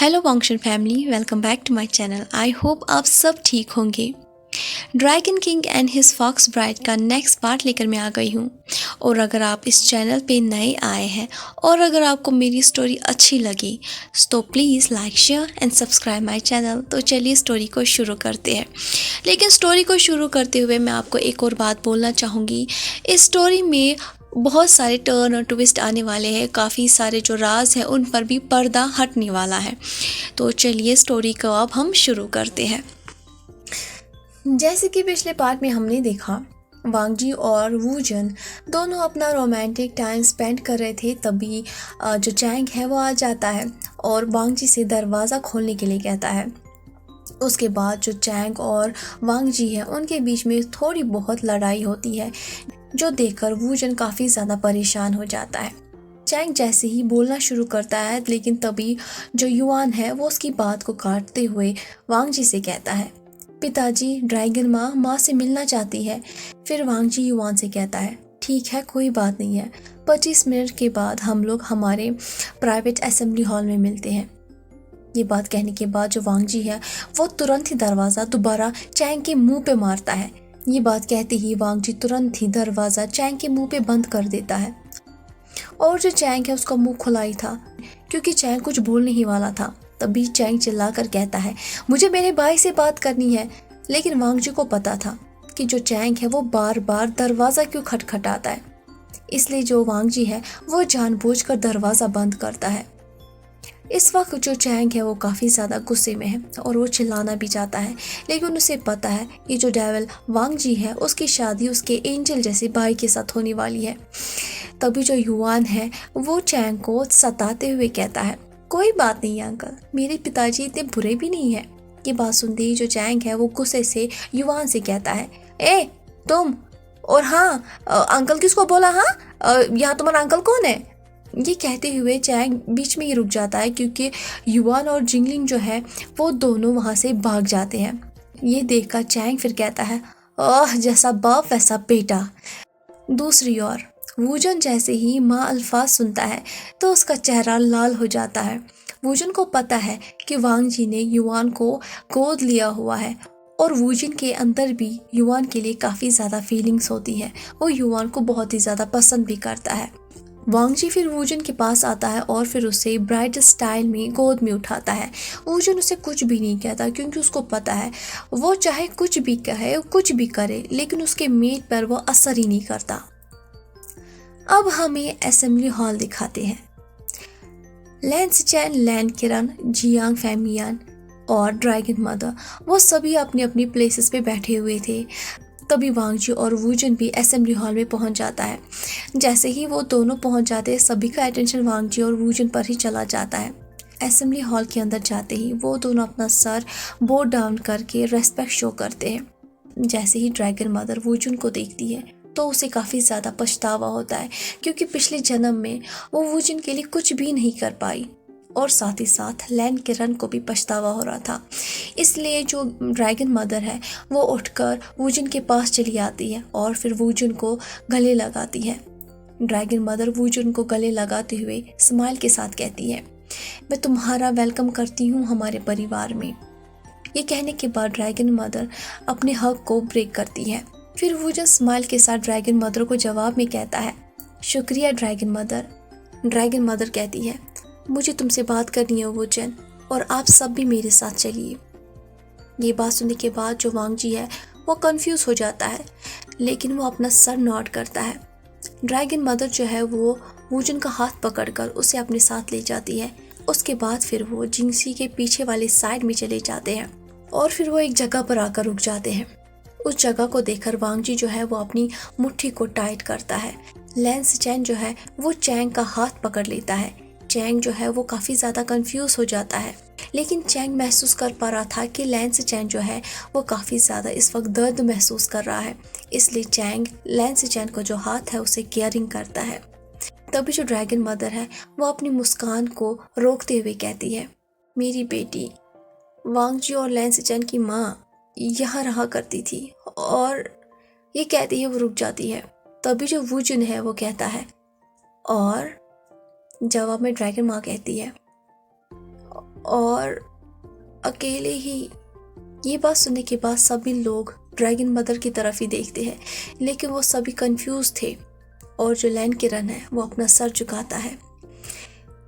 Hello Wangshan family, welcome back to my channel. I hope आप सब ठीक होंगे। Dragon king and his fox bride का next part लेकर मैं आ गई हूँ। और अगर आप इस चैनल पे नए आए हैं और अगर आपको मेरी स्टोरी अच्छी लगी तो please like share and subscribe my channel. तो चलिए स्टोरी को शुरू करते हैं। लेकिन स्टोरी को शुरू करते हुए मैं आपको एक और बात बोलना चाहूँगी। इस स्टोरी में बहुत सारे टर्न और ट्विस्ट आने वाले हैं। काफ़ी सारे जो राज हैं उन पर भी पर्दा हटने वाला है। तो चलिए स्टोरी को अब हम शुरू करते हैं। जैसे कि पिछले पार्ट में हमने देखा, वांगजी और वूजन दोनों अपना रोमांटिक टाइम स्पेंड कर रहे थे। तभी जो चैंग है वो आ जाता है और वांगजी से दरवाज़ा खोलने के लिए कहता है। उसके बाद जो चैंग और वांगजी है उनके बीच में थोड़ी बहुत लड़ाई होती है, जो देखकर वूजन काफ़ी ज़्यादा परेशान हो जाता है। चैंग जैसे ही बोलना शुरू करता है, लेकिन तभी जो युआन है वो उसकी बात को काटते हुए वांगजी से कहता है, पिताजी, ड्रैगन माँ से मिलना चाहती है। फिर वांगजी युआन से कहता है, ठीक है, कोई बात नहीं है, 25 मिनट के बाद हम लोग हमारे प्राइवेट असेंबली हॉल में मिलते हैं। ये बात कहने के बाद जो वांगजी है वो तुरंत ही दरवाज़ा दोबारा चैंग के मुंह पे मारता है। ये बात कहते ही वांगजी तुरंत ही दरवाज़ा चैंग के मुंह पे बंद कर देता है। और जो चैंग है उसका मुंह खुला ही था, क्योंकि चैंग कुछ बोलने ही वाला था। तभी चैंग चिल्लाकर कहता है, मुझे मेरे भाई से बात करनी है। लेकिन वांगजी को पता था कि जो चैंग है वो बार बार दरवाज़ा क्यों खटखटाता है, इसलिए जो वांगजी है वो जानबूझकर दरवाज़ा बंद करता है। इस वक्त जो चैंग है वो काफ़ी ज़्यादा गुस्से में है और वो चिल्लाना भी चाहता है, लेकिन उसे पता है कि जो डेविल वांगजी है उसकी शादी उसके एंजल जैसे भाई के साथ होने वाली है। तभी जो युआन है वो चैंग को सताते हुए कहता है, कोई बात नहीं अंकल, मेरे पिताजी इतने बुरे भी नहीं है। ये बात सुनते ही जो चैंग है वो गुस्से से युआन से कहता है, ए तुम, और हाँ अंकल किसको बोला? हाँ, यहाँ तुम्हारा अंकल कौन है? ये कहते हुए चैंग बीच में ही रुक जाता है, क्योंकि युआन और जिंगलिंग जो है वो दोनों वहाँ से भाग जाते हैं। ये देखकर चैंग फिर कहता है, ओह, जैसा बाप वैसा बेटा। दूसरी ओर वूजन जैसे ही माँ अल्फाज सुनता है तो उसका चेहरा लाल हो जाता है। वूजन को पता है कि वांगजी ने युआन को गोद लिया हुआ है और वूजन के अंदर भी युआन के लिए काफ़ी ज़्यादा फीलिंग्स होती है। वो युआन को बहुत ही ज़्यादा पसंद भी करता है। वांगजी फिर वूजन के पास आता है और फिर उसे ब्राइड स्टाइल में गोद में उठाता है। वूजन उसे कुछ भी नहीं कहता, क्योंकि उसको पता है वो चाहे कुछ भी कहे कुछ भी करे, लेकिन उसके मेट पर वो असर ही नहीं करता। अब हमें असेंबली हॉल दिखाते हैं। लैंस चैन, लैन किरण, जियांग फैमियान और ड्रैगन मदर वो सभी अपनी अपनी प्लेसेस पे बैठे हुए थे। तभी वांगजी और वूजन भी असेंबली हॉल में पहुंच जाता है। जैसे ही वो दोनों पहुंच जाते हैं, सभी का अटेंशन वांगजी और वूजन पर ही चला जाता है। असेंबली हॉल के अंदर जाते ही वो दोनों अपना सर बोर्ड डाउन करके रेस्पेक्ट शो करते हैं। जैसे ही ड्रैगन मदर वूजन को देखती है तो उसे काफ़ी ज़्यादा पछतावा होता है, क्योंकि पिछले जन्म में वो वूजन के लिए कुछ भी नहीं कर पाई, और साथ ही साथ लैन किरण को भी पछतावा हो रहा था। इसलिए जो ड्रैगन मदर है वो उठकर वूजन के पास चली आती है और फिर वूजन को गले लगाती है। ड्रैगन मदर वूजन को गले लगाते हुए स्माइल के साथ कहती है, मैं तुम्हारा वेलकम करती हूँ हमारे परिवार में। ये कहने के बाद ड्रैगन मदर अपने हक को ब्रेक करती है। फिर वूजन स्माइल के साथ ड्रैगन मदर को जवाब में कहता है, शुक्रिया ड्रैगन मदर। ड्रैगन मदर कहती है, मुझे तुमसे बात करनी है वूजन, और आप सब भी मेरे साथ चलिए। ये बात सुनने के बाद जो वांगजी है वो कंफ्यूज हो जाता है, लेकिन वो अपना सर नॉड करता है। ड्रैगन मदर जो है वो वूजन का हाथ पकड़कर उसे अपने साथ ले जाती है। उसके बाद फिर वो जिंगसी के पीछे वाले साइड में चले जाते हैं और फिर वो एक जगह पर आकर रुक जाते हैं। उस जगह को देखकर वांगजी जो है वो अपनी मुट्ठी को टाइट करता है। लैंस चैन जो है वो चैंग का हाथ पकड़ लेता है। चैंग जो है वो काफ़ी ज़्यादा कंफ्यूज हो जाता है, लेकिन चैंग महसूस कर पा रहा था कि लैंस चैन जो है वो काफ़ी ज़्यादा इस वक्त दर्द महसूस कर रहा है। इसलिए चैंग लैंस चैन का जो हाथ है उसे केयरिंग करता है। तभी जो ड्रैगन मदर है वो अपनी मुस्कान को रोकते हुए कहती है, मेरी बेटी वांगजी और लैंस चैन की माँ यहाँ रहा करती थी, और ये कहती है वो रुक जाती है। तभी जो वूजन है वो कहता है, और जवाब में ड्रैगन माँ कहती है, और अकेले ही। ये बात सुनने के बाद सभी लोग ड्रैगन मदर की तरफ ही देखते हैं, लेकिन वो सभी कंफ्यूज थे। और जो लैंड किरण है वो अपना सर झुकाता है।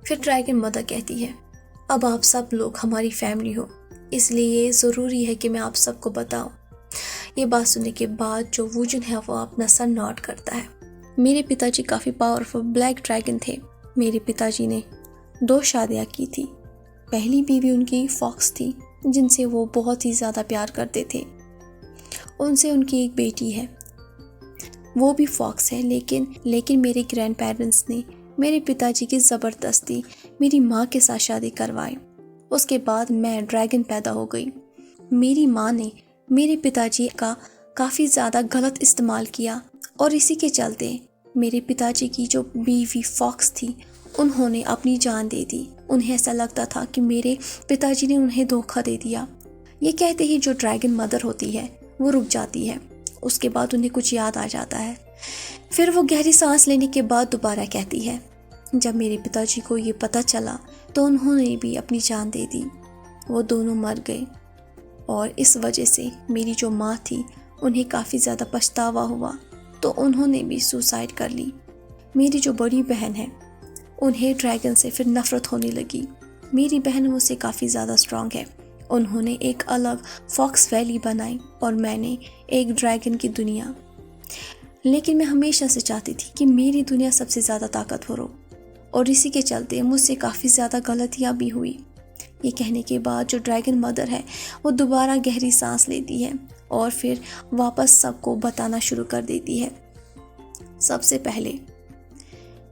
फिर ड्रैगन मदर कहती है, अब आप सब लोग हमारी फैमिली हो, इसलिए ये ज़रूरी है कि मैं आप सबको बताऊं। ये बात सुनने के बाद जो वूजन है वो अपना सर नॉड करता है। मेरे पिताजी काफ़ी पावरफुल ब्लैक ड्रैगन थे। मेरे पिताजी ने 2 शादियाँ की थी। पहली बीवी उनकी फॉक्स थी, जिनसे वो बहुत ही ज़्यादा प्यार करते थे। उनसे उनकी एक बेटी है, वो भी फॉक्स है। लेकिन मेरे ग्रैंड पेरेंट्स ने मेरे पिताजी की ज़बरदस्ती मेरी माँ के साथ शादी करवाई। उसके बाद मैं ड्रैगन पैदा हो गई। मेरी माँ ने मेरे पिताजी का काफ़ी ज़्यादा गलत इस्तेमाल किया और इसी के चलते मेरे पिताजी की जो बीवी फॉक्स थी उन्होंने अपनी जान दे दी। उन्हें ऐसा लगता था कि मेरे पिताजी ने उन्हें धोखा दे दिया। ये कहते ही जो ड्रैगन मदर होती है वो रुक जाती है। उसके बाद उन्हें कुछ याद आ जाता है। फिर वो गहरी सांस लेने के बाद दोबारा कहती है, जब मेरे पिताजी को ये पता चला तो उन्होंने भी अपनी जान दे दी। वो दोनों मर गए और इस वजह से मेरी जो माँ थी उन्हें काफ़ी ज़्यादा पछतावा हुआ, तो उन्होंने भी सुसाइड कर ली। मेरी जो बड़ी बहन है उन्हें ड्रैगन से फिर नफ़रत होने लगी। मेरी बहन मुझसे काफ़ी ज़्यादा स्ट्रांग है। उन्होंने एक अलग फॉक्स वैली बनाई और मैंने एक ड्रैगन की दुनिया। लेकिन मैं हमेशा से चाहती थी कि मेरी दुनिया सबसे ज़्यादा ताकतवर हो, और इसी के चलते मुझसे काफ़ी ज़्यादा गलतियाँ भी हुई। ये कहने के बाद जो ड्रैगन मदर है वो दोबारा गहरी सांस लेती है और फिर वापस सबको बताना शुरू कर देती है। सबसे पहले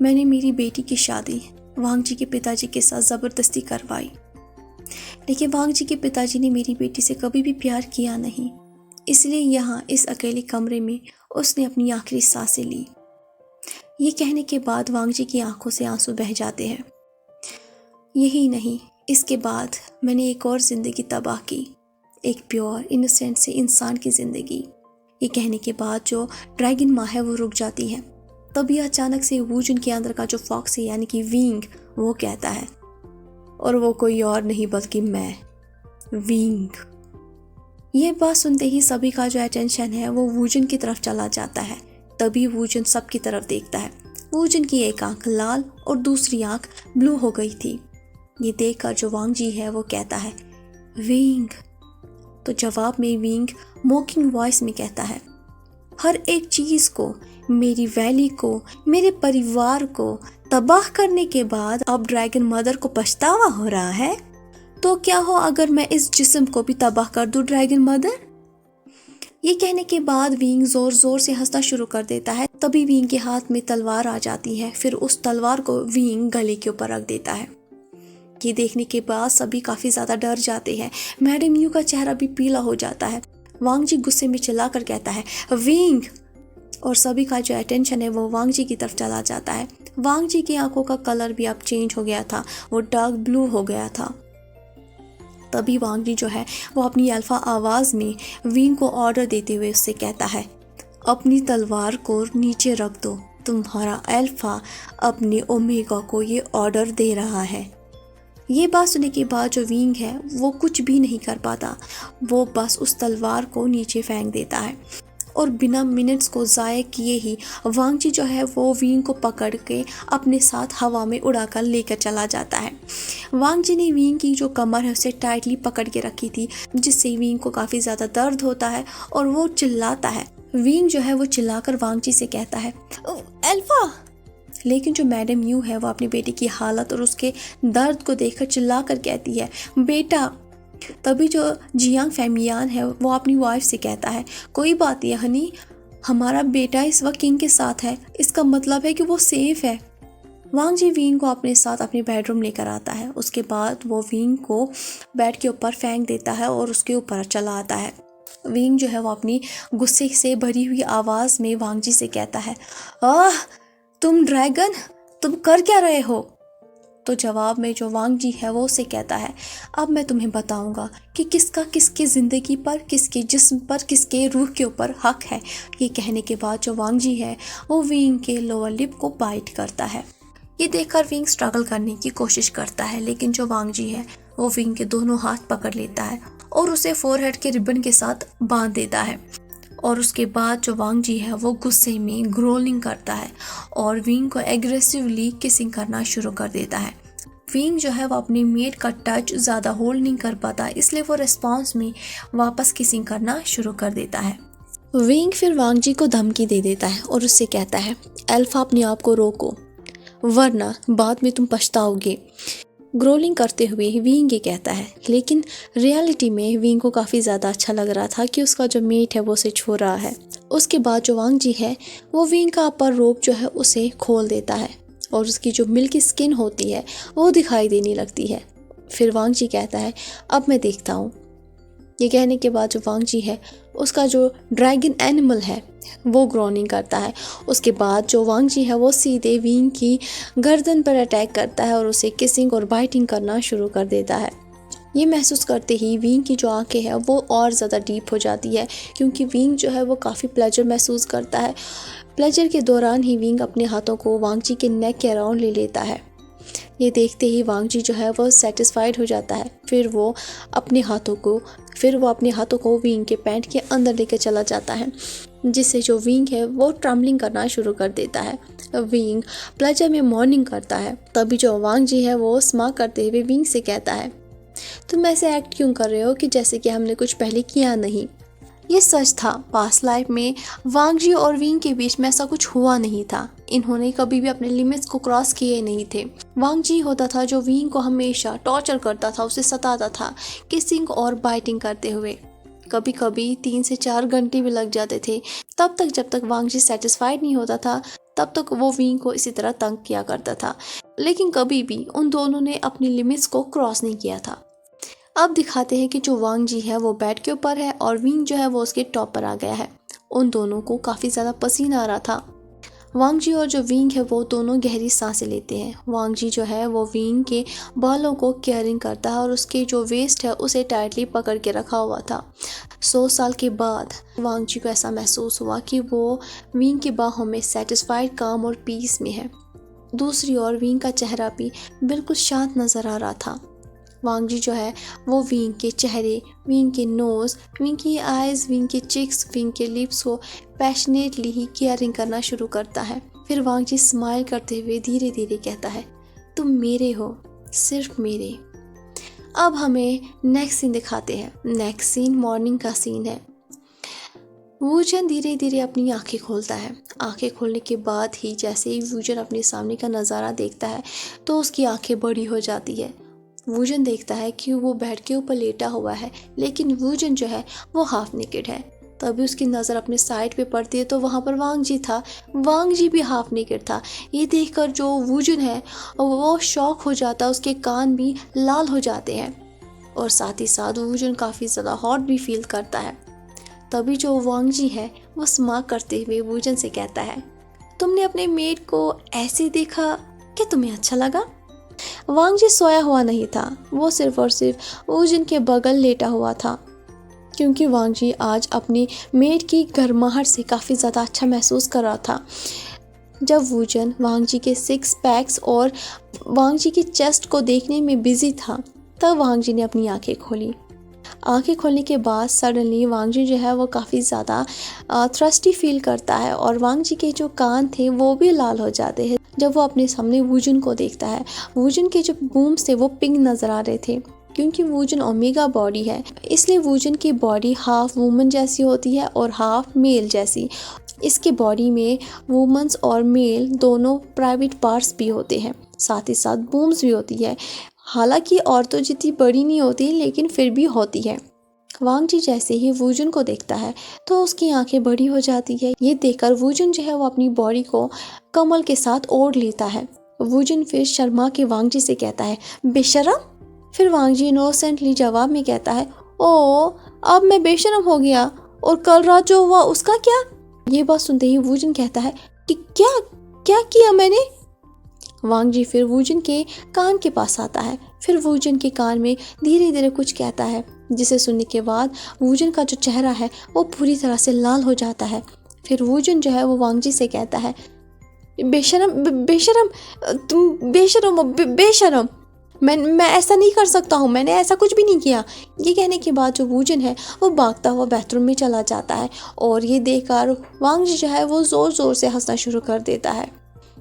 मैंने मेरी बेटी की शादी वांग जी के पिताजी के साथ ज़बरदस्ती करवाई, लेकिन वांग जी के पिताजी ने मेरी बेटी से कभी भी प्यार किया नहीं। इसलिए यहाँ इस अकेले कमरे में उसने अपनी आखिरी सांसें ली। ये कहने के बाद वांग जी की आंखों से आंसू बह जाते हैं। यही नहीं, इसके बाद मैंने एक और ज़िंदगी तबाह की, एक प्योर इनोसेंट से इंसान की ज़िंदगी। ये कहने के बाद जो ड्रैगन माँ है वो रुक जाती है। तभी अचानक से वूजन के अंदर का जो फॉक्स है यानी कि विंग, वो कहता है, और वो कोई और नहीं बल्कि मैं, विंग। ये बात सुनते ही सभी का जो अटेंशन है वो वूजन की तरफ चला जाता है। तभी वूजन सबकी तरफ देखता है। वूजन की एक आंख लाल और दूसरी आंख ब्लू हो गई थी। ये देखकर जो वांग जी है वो कहता है, विंग। तो जवाब में विंग मोकिंग वॉइस में कहता है, हर एक चीज़ को, मेरी वैली को, मेरे परिवार को तबाह करने के बाद अब ड्रैगन मदर को पछतावा हो रहा है। तो क्या हो अगर मैं इस जिस्म को भी तबाह कर दूं ड्रैगन मदर। ये कहने के बाद विंग जोर जोर से हंसना शुरू कर देता है। तभी विंग के हाथ में तलवार आ जाती है। फिर उस तलवार को विंग गले के ऊपर रख देता है। ये देखने के बाद सभी काफ़ी ज़्यादा डर जाते हैं। मैडम यू का चेहरा भी पीला हो जाता है। वांग जी गुस्से में चिल्लाकर कहता है, विंग। और सभी का जो अटेंशन है वो वांग जी की तरफ चला जाता है। वांग जी की आंखों का कलर भी अब चेंज हो गया था, वो डार्क ब्लू हो गया था। तभी वांग जी जो है वो अपनी अल्फा आवाज़ में विंग को ऑर्डर देते हुए उससे कहता है, अपनी तलवार को नीचे रख दो, तुम्हारा अल्फा अपने ओमेगा को ये ऑर्डर दे रहा है। ये बात सुनने के बाद जो विंग है वो कुछ भी नहीं कर पाता। वो बस उस तलवार को नीचे फेंक देता है और बिना मिनट्स को ज़ाया किए ही वांग जी जो है वो विंग को पकड़ के अपने साथ हवा में उड़ाकर लेकर चला जाता है। वांग जी ने विंग की जो कमर है उसे टाइटली पकड़ के रखी थी, जिससे विंग को काफ़ी ज़्यादा दर्द होता है और वो चिल्लाता है। विंग जो है वो चिल्लाकर वांग जी से कहता है, अल्फा। लेकिन जो मैडम यू है वो अपनी बेटी की हालत और उसके दर्द को देखकर चिल्लाकर कहती है, बेटा। तभी जो जियांग फैमियान है वो अपनी वाइफ से कहता है, कोई बात नहीं हनी, हमारा बेटा इस वक्त किंग के साथ है, इसका मतलब है कि वो सेफ है। वांग जी विंग को अपने साथ अपने बेडरूम लेकर आता है। उसके बाद वो विंग को बेड के ऊपर फेंक देता है और उसके ऊपर चला आता है। विंग जो है वो अपनी गुस्से से भरी हुई आवाज़ में वांग जी से कहता है, आह तुम ड्रैगन, तुम कर क्या रहे हो। तो जवाब में जो वांग जी है वो उसे कहता है, अब मैं तुम्हें बताऊंगा कि किसका किसकी ज़िंदगी पर, किसके जिस्म पर, किसके रूह के ऊपर हक है। ये कहने के बाद जो वांग जी है वो विंग के लोअर लिप को बाइट करता है। ये देखकर विंग स्ट्रगल करने की कोशिश करता है, लेकिन जो वांग जी है वो विंग के दोनों हाथ पकड़ लेता है और उसे फोरहेड के रिबन के साथ बांध देता है। और उसके बाद जो वांग जी है वो गुस्से में ग्रोलिंग करता है और विंग को एग्रेसिवली किसिंग करना शुरू कर देता है। विंग जो है वो अपनी मेट का टच ज़्यादा होल्ड नहीं कर पाता, इसलिए वो रिस्पॉन्स में वापस किसिंग करना शुरू कर देता है। विंग फिर वांग जी को धमकी दे देता है और उससे कहता है, अल्फा अपने आप को रोको वरना बाद में तुम पछताओगे। ग्रोलिंग करते हुए विंग ये कहता है, लेकिन रियलिटी में विंग को काफ़ी ज़्यादा अच्छा लग रहा था कि उसका जो मेट है वो उसे छू रहा है। उसके बाद जो वांग जी है वो विंग का अपर रोप जो है उसे खोल देता है और उसकी जो मिल्की स्किन होती है वो दिखाई देने लगती है। फिर वांग जी कहता है, अब मैं देखता हूँ। ये कहने के बाद जो वांग जी है उसका जो ड्रैगन एनिमल है वो ग्रोनिंग करता है। उसके बाद जो वांग जी है वो सीधे विंग की गर्दन पर अटैक करता है और उसे किसिंग और बाइटिंग करना शुरू कर देता है। ये महसूस करते ही विंग की जो आंखें हैं वो और ज़्यादा डीप हो जाती है, क्योंकि विंग जो है वो काफ़ी प्लेजर महसूस करता है। प्लेजर के दौरान ही विंग अपने हाथों को वांग जी के नेक के अराउंड ले लेता है। ये देखते ही वांग जी जो है वो सेटिस्फाइड हो जाता है। फिर वो अपने हाथों को विंग के पैंट के अंदर लेकर चला जाता है, जिससे जो विंग है वो ट्रम्बलिंग करना शुरू कर देता है। विंग प्लेजर में मॉर्निंग करता है। तभी जो वांग जी है वो स्मार्ट करते हुए विंग से कहता है, तुम ऐसे एक्ट क्यों कर रहे हो कि जैसे कि हमने कुछ पहले किया नहीं। ये सच था, पास्ट लाइफ में वांग जी और विंग के बीच में ऐसा कुछ हुआ नहीं था। इन्होंने कभी भी अपने लिमिट्स को क्रॉस किए नहीं थे। वांग जी होता था जो विंग को हमेशा टॉर्चर करता था, उसे सताता था किसिंग और बाइटिंग करते हुए। कभी कभी 3 से 4 घंटे भी लग जाते थे, तब तक जब तक वांग जी सेटिस्फाइड नहीं होता था तब तक वो विंग को इसी तरह तंग किया करता था। लेकिन कभी भी उन दोनों ने अपनी लिमिट्स को क्रॉस नहीं किया था। अब दिखाते हैं कि जो वांग जी है वो बेड के ऊपर है और विंग जो है वो उसके टॉप पर आ गया है। उन दोनों को काफ़ी ज़्यादा पसीना आ रहा था। वांग जी और जो विंग है वो दोनों गहरी सांसें लेते हैं। वांग जी जो है वो विंग के बालों को केयरिंग करता है और उसके जो वेस्ट है उसे टाइटली पकड़ के रखा हुआ था। 100 साल के बाद वांग जी को ऐसा महसूस हुआ कि वो विंग की बाहों में सेटिस्फाइड, काम और पीस में है। दूसरी ओर विंग का चेहरा भी बिल्कुल शांत नज़र आ रहा था। वांग जी जो है वो विंग के चेहरे, विंग के नोज़, विंग की आइज़, विंग के चिक्स, विंग के लिप्स को पैशनेटली ही केयरिंग करना शुरू करता है। फिर वांग जी स्माइल करते हुए धीरे धीरे कहता है, तुम मेरे हो, सिर्फ मेरे। अब हमें नेक्स्ट सीन दिखाते हैं। नेक्स्ट सीन मॉर्निंग का सीन है। वूजन धीरे धीरे अपनी आंखें खोलता है। आंखें खोलने के बाद ही जैसे ही वूजन अपने सामने का नज़ारा देखता है तो उसकी आंखें बड़ी हो जाती है। वूजन देखता है कि वो बेड के ऊपर लेटा हुआ है, लेकिन वूजन जो है वो हाफ नेकेड है। तभी उसकी नज़र अपने साइड पे पड़ती है तो वहाँ पर वांग जी था। वांग जी भी हाफ नेकेड था। ये देखकर जो वूजन है वो शॉक हो जाता है, उसके कान भी लाल हो जाते हैं और साथ ही साथ वूजन काफ़ी ज़्यादा हॉट भी फील करता है। तभी जो वांग जी है वो स्मार्ट करते हुए वूजन से कहता है, तुमने अपने मेट को ऐसे देखा कि तुम्हें अच्छा लगा। वांग जी सोया हुआ नहीं था, वो सिर्फ और सिर्फ वूजन के बगल लेटा हुआ था, क्योंकि वांग जी आज अपनी मेट की गर्माहट से काफ़ी ज़्यादा अच्छा महसूस कर रहा था। जब वूजन वांग जी के 6 पैक्स और वांग जी की चेस्ट को देखने में बिजी था तब वांग जी ने अपनी आंखें खोली। आंखें खोलने के बाद सडनली वांग जी जो है वो काफ़ी ज़्यादा थ्रस्टी फील करता है और वांग जी के जो कान थे वो भी लाल हो जाते हैं जब वो अपने सामने वूजन को देखता है। वूजन के जो बूम्स थे वो पिंक नज़र आ रहे थे, क्योंकि वूजन ओमेगा बॉडी है, इसलिए वूजन की बॉडी हाफ वूमन जैसी होती है और हाफ मेल जैसी। इसके बॉडी में वूमेंस और मेल दोनों प्राइवेट पार्ट्स भी होते हैं, साथ ही साथ बूम्स भी होती है। हालांकि औरतों जितनी बड़ी नहीं होती लेकिन फिर भी होती है। वांग जी जैसे ही वूजन को देखता है तो उसकी आंखें बड़ी हो जाती है। ये देखकर वूजन जो है वो अपनी बॉडी को कमल के साथ ओढ़ लेता है। वूजन फिर शर्मा के वांग जी से कहता है, बेशरम। फिर वांग जी इनोसेंटली जवाब में कहता है, ओ अब मैं बेशरम हो गया, और कल रात जो हुआ उसका क्या। ये बात सुनते ही वूजन कहता है कि क्या क्या किया मैंने। वांग जी फिर वूजन के कान के पास आता है। फिर वूजन के कान में धीरे धीरे कुछ कहता है, जिसे सुनने के बाद वूजन का जो चेहरा है वो पूरी तरह से लाल हो जाता है। फिर वूजन जो है वो वांग जी से कहता है, बेशरम बेशरम, तुम बेशरम हो बेशरम। मैं ऐसा नहीं कर सकता हूँ, मैंने ऐसा कुछ भी नहीं किया। ये कहने के बाद जो वूजन है वो भागता हुआ बाथरूम में चला जाता है और ये देखकर वांग जी जो है वो ज़ोर ज़ोर से हंसना शुरू कर देता है।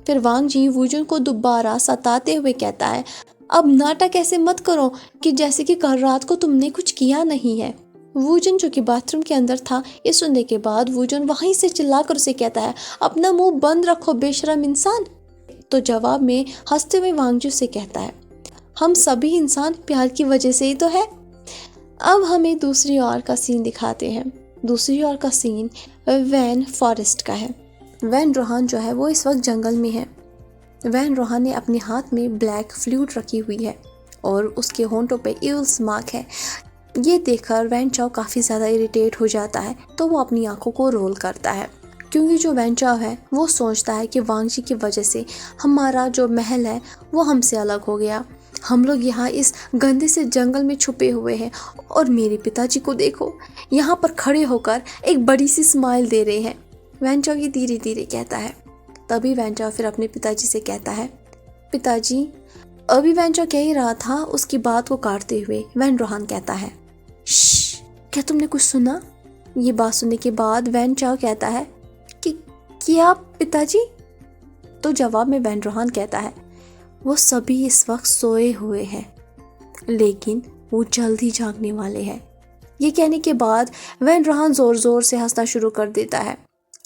फिर वांग जी वूजन को दोबारा सताते हुए कहता है, अब नाटक ऐसे मत करो कि जैसे कि कल रात को तुमने कुछ किया नहीं है। वूजन जो कि बाथरूम के अंदर था, ये सुनने के बाद वूजन वहीं से चिल्लाकर उसे कहता है, अपना मुंह बंद रखो बेशरम इंसान। तो जवाब में हंसते हुए वांग जी उसे कहता है, हम सभी इंसान प्यार की वजह से ही तो है। अब हमें दूसरी ओर का सीन दिखाते हैं। दूसरी ओर का सीन वैन फॉरेस्ट का है। वैन रोहान जो है वो इस वक्त जंगल में है। वैन रोहान ने अपने हाथ में ब्लैक फ्लूट रखी हुई है और उसके होंठों पे इल्स मार्क है। ये देखकर वैन चाओ काफ़ी ज़्यादा इरिटेट हो जाता है, तो वो अपनी आंखों को रोल करता है, क्योंकि जो वैन चाओ है वो सोचता है कि वांग जी की वजह से हमारा जो महल है वो हमसे अलग हो गया। हम लोग यहाँ इस गंदे से जंगल में छुपे हुए हैं और मेरे पिताजी को देखो, यहाँ पर खड़े होकर एक बड़ी सी स्माइल दे रहे हैं। वैन चाओ ये धीरे धीरे कहता है। तभी वैन चाओ फिर अपने पिताजी से कहता है, पिताजी। अभी वैन चाओ कह ही रहा था, उसकी बात को काटते हुए वैन रोहान कहता है, श्श, क्या तुमने कुछ सुना? ये बात सुनने के बाद वैन चाओ कहता है कि क्या पिताजी? तो जवाब में वैन रोहान कहता है, वो सभी इस वक्त सोए हुए हैं, लेकिन वो जल्द ही जागने वाले हैं। ये कहने के बाद वैन रोहान जोर जोर से हंसना शुरू कर देता है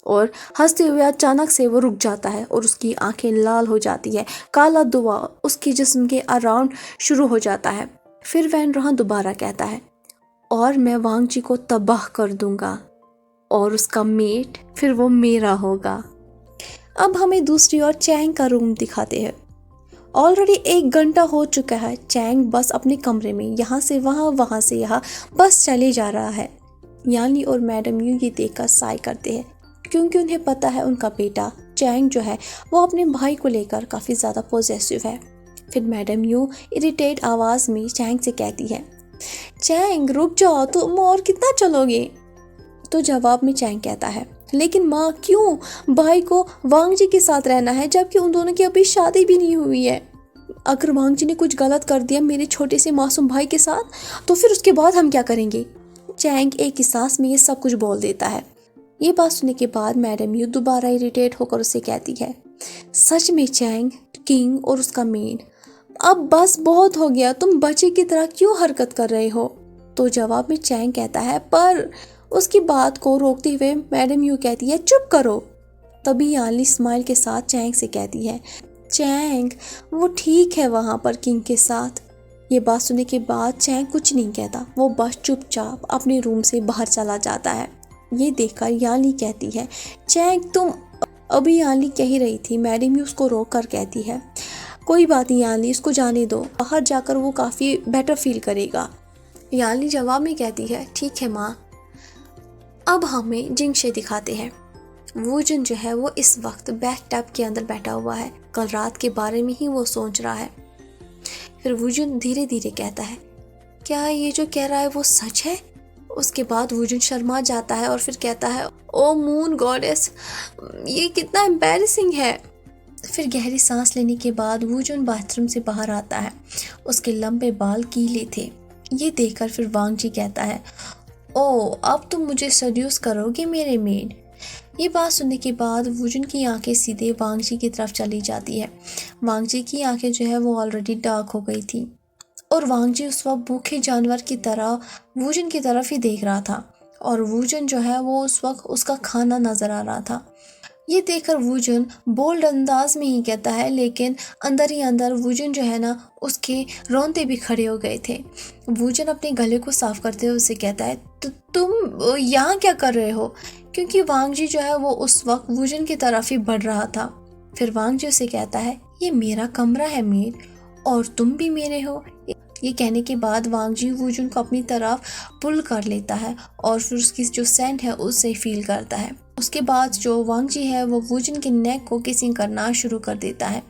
और हंसते हुए अचानक से वो रुक जाता है और उसकी आंखें लाल हो जाती है। काला धुआं उसके जिस्म के अराउंड शुरू हो जाता है। फिर वैन रोहान दोबारा कहता है, और मैं वांग जी को तबाह कर दूंगा और उसका मेट फिर वो मेरा होगा। अब हमें दूसरी ओर चैंग का रूम दिखाते हैं। ऑलरेडी 1 घंटा हो चुका है। चैंग बस अपने कमरे में यहाँ से वहाँ, वहाँ से यहाँ बस चले जा रहा है। यानी और मैडम यू ये देखकर साय करते हैं, क्योंकि उन्हें पता है उनका बेटा चैंग जो है वो अपने भाई को लेकर काफ़ी ज़्यादा पॉजेसिव है। फिर मैडम यू इरिटेट आवाज़ में चैंग से कहती है, चैंग रुक जाओ, तुम और कितना चलोगे? तो जवाब में चैंग कहता है, लेकिन माँ क्यों? भाई को वांग जी के साथ रहना है, जबकि उन दोनों की अभी शादी भी नहीं हुई है। अगर वांग जी ने कुछ गलत कर दिया मेरे छोटे से मासूम भाई के साथ, तो फिर उसके बाद हम क्या करेंगे? चैंग एक ही सांस में ये सब कुछ बोल देता है। ये बात सुनने के बाद मैडम यू दोबारा इरिटेट होकर उसे कहती है, सच में चैंग, किंग और उसका मेड, अब बस बहुत हो गया, तुम बच्चे की तरह क्यों हरकत कर रहे हो? तो जवाब में चैंग कहता है, पर उसकी बात को रोकते हुए मैडम यू कहती है, चुप करो। तभी याली स्माइल के साथ चैंग से कहती है, चैंग वो ठीक है वहाँ पर किंग के साथ। ये बात सुनने के बाद चैंग कुछ नहीं कहता, वो बस चुपचाप अपने रूम से बाहर चला जाता है। ये देखकर याली कहती है, चैंग तुम अभी? याली कह ही रही थी, मैडम यू उसको रोक कर कहती है, कोई बात नहीं याली, इसको जाने दो, बाहर जाकर वो काफ़ी बेटर फील करेगा। याली जवाब में कहती है, ठीक है माँ। अब हमें जिंगशे दिखाते हैं। वूजन जो है वो इस वक्त बैथ टब के अंदर बैठा हुआ है। कल रात के बारे में ही वो सोच रहा है। फिर वूजन धीरे धीरे कहता है, क्या ये जो कह रहा है वो सच है? उसके बाद वूजन शर्मा जाता है और फिर कहता है, ओ मून गॉडेस, ये कितना एम्बैरेसिंग है। फिर गहरी सांस लेने के बाद वूजन बाथरूम से बाहर आता है। उसके लंबे बाल गीले थे। ये देखकर फिर वांग जी कहता है, ओ अब तुम मुझे सड्यूस करोगे मेरे मेड? ये बात सुनने के बाद वूजन की आंखें सीधे वांग जी की तरफ चली जाती है। वांग जी की आंखें जो है वो ऑलरेडी डार्क हो गई थी और वांग जी उस वक्त भूखे जानवर की तरह वूजन की तरफ ही देख रहा था और वूजन जो है वो उस वक्त उसका खाना नजर आ रहा था। ये देखकर वूजन बोल्ड अंदाज में ही कहता है, लेकिन अंदर ही अंदर वूजन जो है ना उसके रोंगटे भी खड़े हो गए थे। वूजन अपने गले को साफ करते हुए उसे कहता है, तो तुम यहाँ क्या कर रहे हो? क्योंकि वांग जी जो है वो उस वक्त वूजन की तरफ ही बढ़ रहा था। फिर वांग जी उसे कहता है, ये मेरा कमरा है मेड, और तुम भी मेरे हो। ये कहने के बाद वांग जी वूजन को अपनी तरफ पुल कर लेता है और फिर उसकी जो सेंट है उससे फील करता है। उसके बाद जो वांग जी है वो वूजन के नेक को किसिंग करना शुरू कर देता है।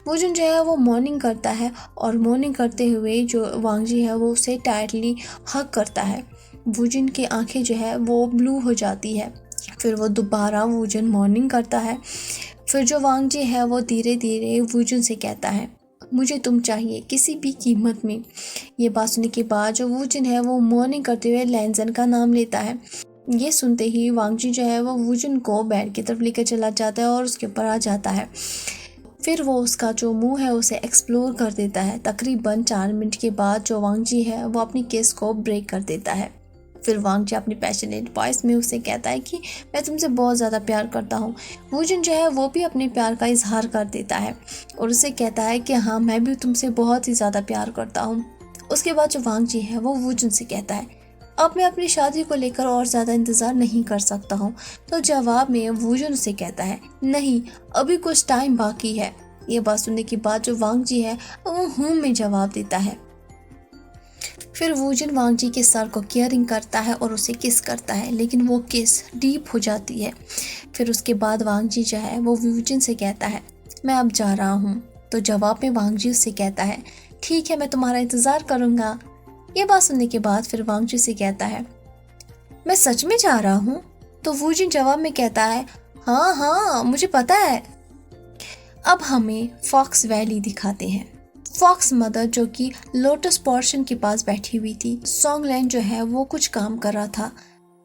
वूजन जो है वो मॉर्निंग करता है और मॉर्निंग करते हुए जो वांग जी है वो उसे टाइटली हग करता है। वूजन की आंखें जो है वो ब्लू हो जाती है। फिर वो दोबारा वूजन मॉर्निंग करता है। फिर जो वांग जी है वो धीरे धीरे वूजन से कहता है, मुझे तुम चाहिए किसी भी कीमत में। ये बात सुनने के बाद जो वूजिन है वो मॉर्निंग करते हुए लैनजन का नाम लेता है। ये सुनते ही वांगजी जो है वो वूजिन को बेड की तरफ लेकर चला जाता है और उसके ऊपर आ जाता है। फिर वो उसका जो मुंह है उसे एक्सप्लोर कर देता है। तकरीबन 4 मिनट के बाद जो वांगजी है वो अपनी किस को ब्रेक कर देता है। फिर वांगजी अपनी पैशनेट वॉइस में उसे कहता है कि मैं तुमसे बहुत ज़्यादा प्यार करता हूँ। वूजिन जो है वो भी अपने प्यार का इजहार कर देता है और उसे कहता है कि हाँ, मैं भी तुमसे बहुत ही ज़्यादा प्यार करता हूँ। उसके बाद जो वांगजी है वो वूजिन से कहता है अब मैं अपनी शादी को लेकर और ज़्यादा इंतज़ार नहीं कर सकता हूँ। तो जवाब में वूजिन उसे कहता है नहीं, अभी कुछ टाइम बाकी है। ये बात सुनने के बाद जो वांगजी है वो हूँ में जवाब देता है। फिर वूजिन वांगजी के सर को केयरिंग करता है और उसे किस करता है, लेकिन वो किस डीप हो जाती है। फिर उसके बाद वांगजी जो है वो वूजिन से कहता है मैं अब जा रहा हूँ। तो जवाब में वांगजी उससे कहता है ठीक है, मैं तुम्हारा इंतज़ार करूँगा। ये बात सुनने के बाद फिर वांगजी से कहता है मैं सच में जा रहा हूँ। तो वूजिन जवाब में कहता है हाँ हाँ, मुझे पता है। अब हमें फॉक्स वैली दिखाते हैं। फॉक्स मदर जो कि लोटस पोर्शन के पास बैठी हुई थी। सॉन्गलैंड जो है वो कुछ काम कर रहा था।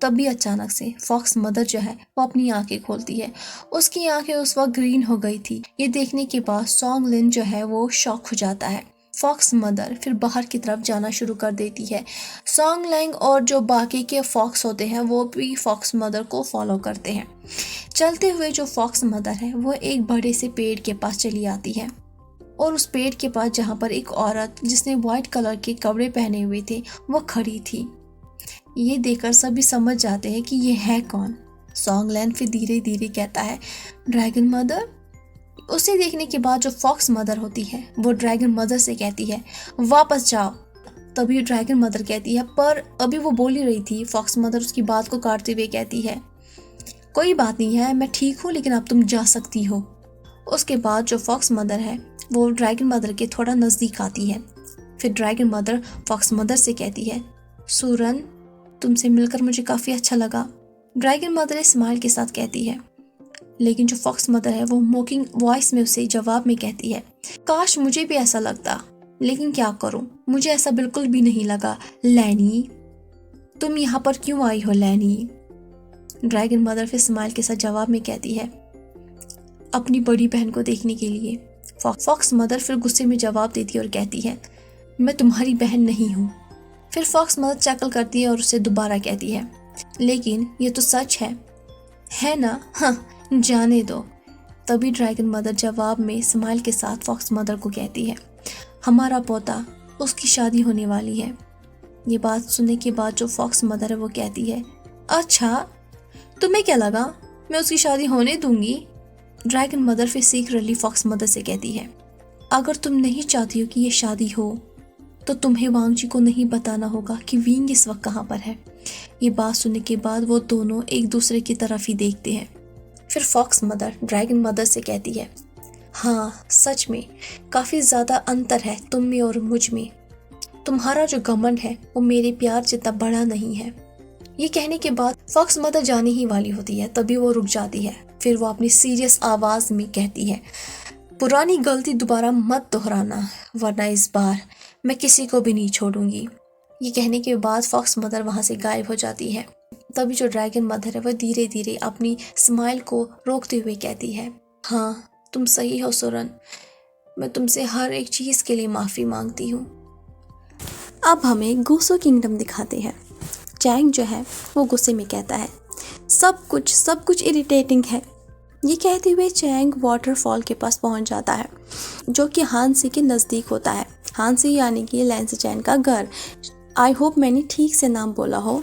तभी अचानक से फॉक्स मदर जो है वो अपनी आंखें खोलती है। उसकी आंखें उस वक्त ग्रीन हो गई थी। ये देखने के बाद सॉन्गलैंड जो है वो शॉक हो जाता है। फॉक्स मदर फिर बाहर की तरफ जाना शुरू कर देती है। सॉन्गलैंग और जो बाकी के फॉक्स होते हैं वो भी फॉक्स मदर को फॉलो करते हैं। चलते हुए जो फॉक्स मदर है वो एक बड़े से पेड़ के पास चली आती है और उस पेड़ के पास जहाँ पर एक औरत जिसने वाइट कलर के कपड़े पहने हुए थे वो खड़ी थी। ये देखकर सभी समझ जाते हैं कि ये है कौन। सॉन्गलैंड फिर धीरे धीरे कहता है ड्रैगन मदर। उसे देखने के बाद जो फॉक्स मदर होती है वो ड्रैगन मदर से कहती है वापस जाओ। तभी ड्रैगन मदर कहती है पर अभी वो बोल ही रही थी। फॉक्स मदर उसकी बात को काटते हुए कहती है कोई बात नहीं है, मैं ठीक हूँ, लेकिन अब तुम जा सकती हो। उसके बाद जो फॉक्स मदर है वो ड्रैगन मदर के थोड़ा नज़दीक आती है। फिर ड्रैगन मदर फॉक्स मदर से कहती है सूरन, तुमसे मिलकर मुझे काफ़ी अच्छा लगा। ड्रैगन मदर स्माइल के साथ कहती है। लेकिन जो फॉक्स मदर है वो मोकिंग वॉइस में उसे जवाब में कहती है काश मुझे भी ऐसा लगता, लेकिन क्या करूं, मुझे ऐसा बिल्कुल भी नहीं लगा। लैनी, तुम यहाँ पर क्यों आई हो लैनी? ड्रैगन मदर फिर स्माइल के साथ जवाब में कहती है अपनी बड़ी बहन को देखने के लिए। फॉक्स मदर फिर गुस्से में जवाब देती है और कहती है मैं तुम्हारी बहन नहीं हूँ। फिर फॉक्स मदर चकल करती है और उसे दोबारा कहती है लेकिन ये तो सच है ना? हाँ, जाने दो। तभी ड्रैगन मदर जवाब में स्माइल के साथ फॉक्स मदर को कहती है हमारा पोता, उसकी शादी होने वाली है। ये बात सुनने के बाद जो फॉक्स मदर है वो कहती है अच्छा, तुम्हें क्या लगा मैं उसकी शादी होने दूंगी? ड्रैगन मदर फिर सीक्रेटली फॉक्स मदर से कहती है अगर तुम नहीं चाहती हो कि ये शादी हो तो तुम्हें वांगजी को नहीं बताना होगा कि विंग इस वक्त कहाँ पर है। ये बात सुनने के बाद वो दोनों एक दूसरे की तरफ ही देखते हैं। फिर फॉक्स मदर ड्रैगन मदर से कहती है हाँ, सच में काफ़ी ज़्यादा अंतर है तुम में और मुझ में। तुम्हारा जो घमंड है वो मेरे प्यार जितना बड़ा नहीं है। ये कहने के बाद फॉक्स मदर जाने ही वाली होती है। तभी वो रुक जाती है। फिर वो अपनी सीरियस आवाज़ में कहती है पुरानी गलती दोबारा मत दोहराना, वरना इस बार मैं किसी को भी नहीं छोड़ूंगी। ये कहने के बाद फॉक्स मदर वहाँ से गायब हो जाती है। तभी जो ड्रैगन मदर है वह धीरे धीरे अपनी स्माइल को रोकते हुए कहती है हाँ, तुम सही हो सुरन, मैं तुमसे हर एक चीज़ के लिए माफ़ी मांगती हूँ। अब हमें गुस्सो किंगडम दिखाते हैं। चैंग जो है वो गुस्से में कहता है सब कुछ इरिटेटिंग है। ये कहते हुए चैंग वाटरफॉल के पास पहुंच जाता है जो कि हानसी के नज़दीक होता है। हानसी यानी कि लैंस चैन का घर। आई होप मैंने ठीक से नाम बोला हो।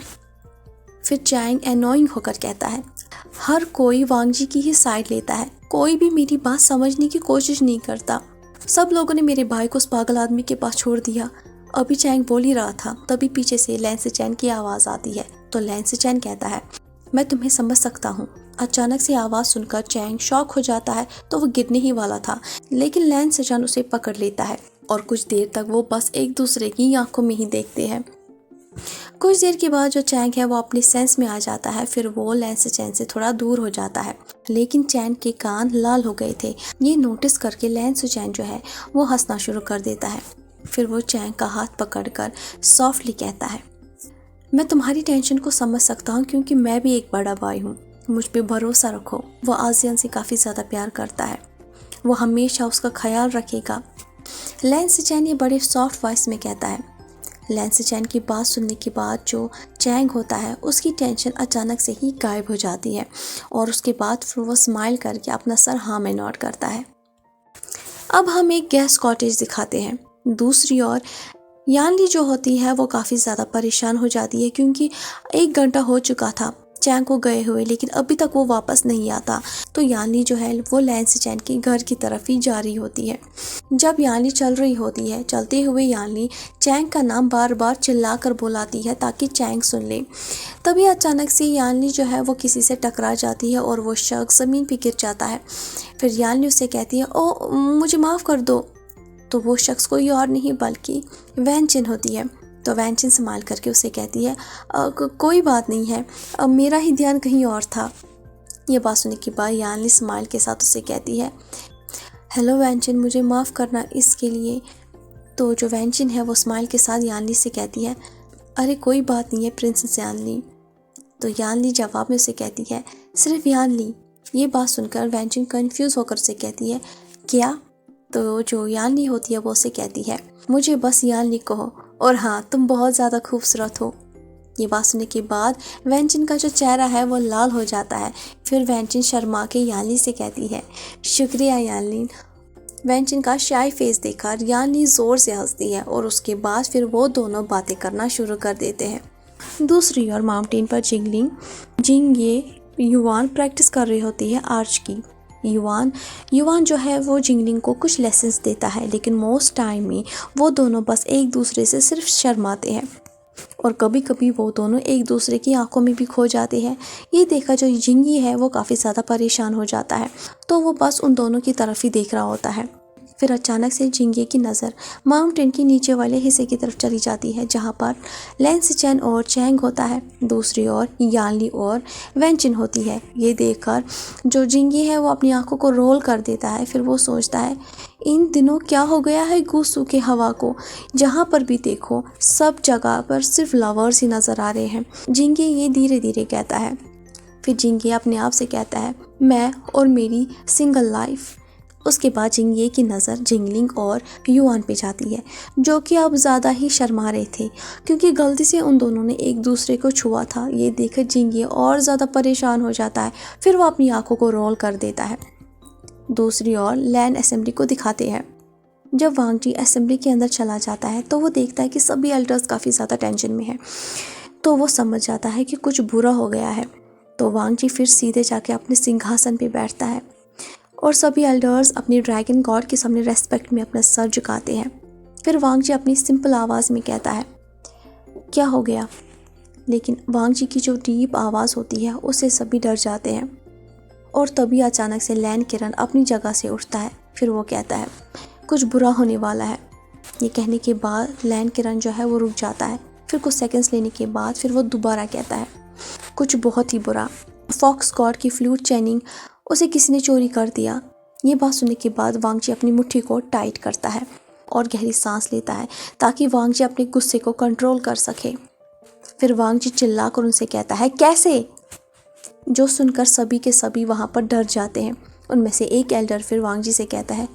फिर चैंग एनोइंग होकर कहता है हर कोई वांगजी की ही साइड लेता है, कोई भी मेरी बात समझने की कोशिश नहीं करता। सब लोगों ने मेरे भाई को उस पागल आदमी के पास छोड़ दिया। अभी चैंग बोल ही रहा था तभी पीछे से लैंस चैन की आवाज़ आती है। तो लैंस चैन कहता है मैं तुम्हें समझ सकता हूँ। अचानक से आवाज़ सुनकर चैंग शॉक हो जाता है तो वो गिरने ही वाला था, लेकिन लैंस चैन उसे पकड़ लेता है और कुछ देर तक वो बस एक दूसरे की आंखों में ही देखते हैं। कुछ देर के बाद जो चैंग है वो अपनी सेंस में आ जाता है। फिर वो लैन से चैन से थोड़ा दूर हो जाता है, लेकिन चैन के कान लाल हो गए थे। ये नोटिस करके लैन से चैन जो है वो हंसना शुरू कर देता है। फिर वो चैंग का हाथ पकड़कर सॉफ्टली कहता है, मैं तुम्हारी टेंशन को समझ सकता हूँ क्योंकि मैं भी एक बड़ा भाई हूँ, मुझ पे भरोसा रखो। वो आसियान से काफ़ी ज़्यादा प्यार करता है, वो हमेशा उसका ख्याल रखेगा। लैन से चैन ये बड़े सॉफ्ट वॉइस में कहता है। लैन से चैन की बात सुनने के बाद जो चैंग होता है उसकी टेंशन अचानक से ही गायब हो जाती है और उसके बाद फिर वो स्माइल करके अपना सर हाँ में नोट करता है। अब हम एक गेस्ट कॉटेज दिखाते हैं। दूसरी ओर यानली जो होती है वो काफ़ी ज़्यादा परेशान हो जाती है क्योंकि 1 घंटा हो चुका था चैंग को गए हुए, लेकिन अभी तक वो वापस नहीं आता। तो यानली जो है वो लैन से चैन के घर की तरफ ही जा रही होती है। जब यानली चल रही होती है, चलते हुए यानली चैंग का नाम बार बार चिल्ला कर बुलाती है ताकि चैंग सुन ले। तभी अचानक से यानली जो है वो किसी से टकरा जाती है और वो शख्स ज़मीन पर गिर जाता है। फिर यानली उससे कहती है, ओ मुझे माफ़ कर दो। तो वो शख्स कोई और नहीं बल्कि वैनचिन होती है। तो वैनचिन संभाल करके उसे कहती है, कोई बात नहीं है, मेरा ही ध्यान कहीं और था। ये बात सुनने के बाद यानली स्माइल के साथ उसे कहती है, हेलो वैनचिन, मुझे माफ़ करना इसके लिए। तो जो वैनचिन है वो स्माइल के साथ यानली से कहती है, अरे कोई बात नहीं है प्रिंसेस यानली। तो यानली जवाब में उसे कहती है, सिर्फ यानली। ये बात सुनकर वैनचिन कन्फ्यूज़ होकर उसे कहती है, क्या? तो जो यानली होती है वो उसे कहती है, मुझे बस यानली कहो, और हाँ तुम बहुत ज़्यादा खूबसूरत हो। ये बात सुनने के बाद वैनचिन का जो चेहरा है वो लाल हो जाता है। फिर वैनचिन शर्मा के यानली से कहती है, शुक्रिया यानली। वैनचिन का शाय फेस देखकर यानली ज़ोर से हंसती है और उसके बाद फिर वो दोनों बातें करना शुरू कर देते हैं। दूसरी ओर माउंटेन पर जिंग ये युवान प्रैक्टिस कर रही होती है आर्च की। युवान जो है वो जिंगलिंग को कुछ लेसन्स देता है, लेकिन मोस्ट टाइम में वो दोनों बस एक दूसरे से सिर्फ शर्माते हैं और कभी कभी वो दोनों एक दूसरे की आंखों में भी खो जाते हैं। ये देखा जो जिंगी है वो काफ़ी ज़्यादा परेशान हो जाता है, तो वो बस उन दोनों की तरफ ही देख रहा होता है। फिर अचानक से जिंगे की नज़र माउंटेन के नीचे वाले हिस्से की तरफ चली जाती है जहाँ पर लैन से चैन और चैंग होता है। दूसरी ओर यानली और वैनचिन होती है। ये देखकर जो जिंगी है वो अपनी आंखों को रोल कर देता है। फिर वो सोचता है, इन दिनों क्या हो गया है गुस्सू के हवा को, जहाँ पर भी देखो सब जगह पर सिर्फ लवर्स ही नज़र आ रहे हैं। जिंगे ये धीरे धीरे कहता है। फिर जिंगे अपने आप से कहता है, मैं और मेरी सिंगल लाइफ। उसके बाद जिंगे की नज़र जिंगलिंग और युआन पे जाती है, जो कि अब ज़्यादा ही शर्मा रहे थे क्योंकि गलती से उन दोनों ने एक दूसरे को छुआ था। ये देखकर जिंगे और ज़्यादा परेशान हो जाता है। फिर वो अपनी आंखों को रोल कर देता है। दूसरी ओर लैन असेंबली को दिखाते हैं। जब वांग जी असेंबली के अंदर चला जाता है तो वो देखता है कि सभी एल्डर्स काफ़ी ज़्यादा टेंशन में हैं, तो वो समझ जाता है कि कुछ बुरा हो गया है। तो वांग जी फिर सीधे जाके अपने सिंहासन पे बैठता है और सभी एल्डर्स अपनी ड्रैगन गॉड के सामने रेस्पेक्ट में अपना सर झुकाते हैं। फिर वांग जी अपनी सिंपल आवाज़ में कहता है, क्या हो गया? लेकिन वांग जी की जो डीप आवाज़ होती है उससे सभी डर जाते हैं और तभी अचानक से लैन किरण अपनी जगह से उठता है। फिर वो कहता है, कुछ बुरा होने वाला है। ये कहने के बाद लैन किरण जो है वो रुक जाता है। फिर कुछ सेकंड्स लेने के बाद फिर वो दोबारा कहता है, कुछ बहुत ही बुरा। फॉक्स गॉड की फ्लूट चैनिंग उसे किसी ने चोरी कर दिया। ये बात सुनने के बाद वांग जी अपनी मुट्ठी को टाइट करता है और गहरी सांस लेता है ताकि वांग जी अपने गुस्से को कंट्रोल कर सके। फिर वांग जी चिल्लाकर उनसे कहता है, कैसे? जो सुनकर सभी के सभी वहाँ पर डर जाते हैं। उनमें से एक एल्डर फिर वांग जी से कहता है,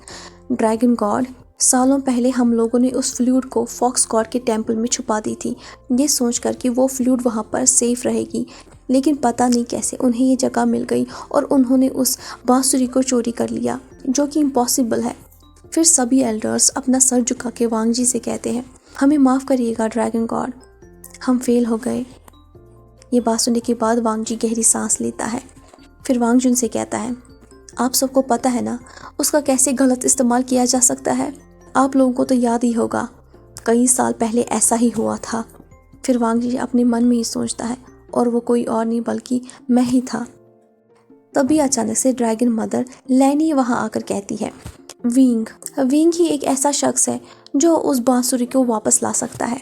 ड्रैगन गॉड, सालों पहले हम लोगों ने उस फ्लूट को फॉक्स गॉड के टेंपल में छुपा दी थी, ये सोचकर कि वो फ्लूट वहाँ पर सेफ रहेगी, लेकिन पता नहीं कैसे उन्हें ये जगह मिल गई और उन्होंने उस बांसुरी को चोरी कर लिया, जो कि इम्पॉसिबल है। फिर सभी एल्डर्स अपना सर झुका के वांग जी से कहते हैं, हमें माफ़ करिएगा ड्रैगन गॉड, हम फेल हो गए। ये बात सुनने के बाद वांग जी गहरी सांस लेता है। फिर वांग जी उनसे कहता है, आप सबको पता है ना उसका कैसे गलत इस्तेमाल किया जा सकता है? आप लोगों को तो याद ही होगा, कई साल पहले ऐसा ही हुआ था। फिर वांग जी अपने मन में ही सोचता है, और वो कोई और नहीं बल्कि मैं ही था। तभी अचानक से ड्रैगन मदर लैनी वहाँ आकर कहती है, विंग ही एक ऐसा शख्स है जो उस बांसुरी को वापस ला सकता है।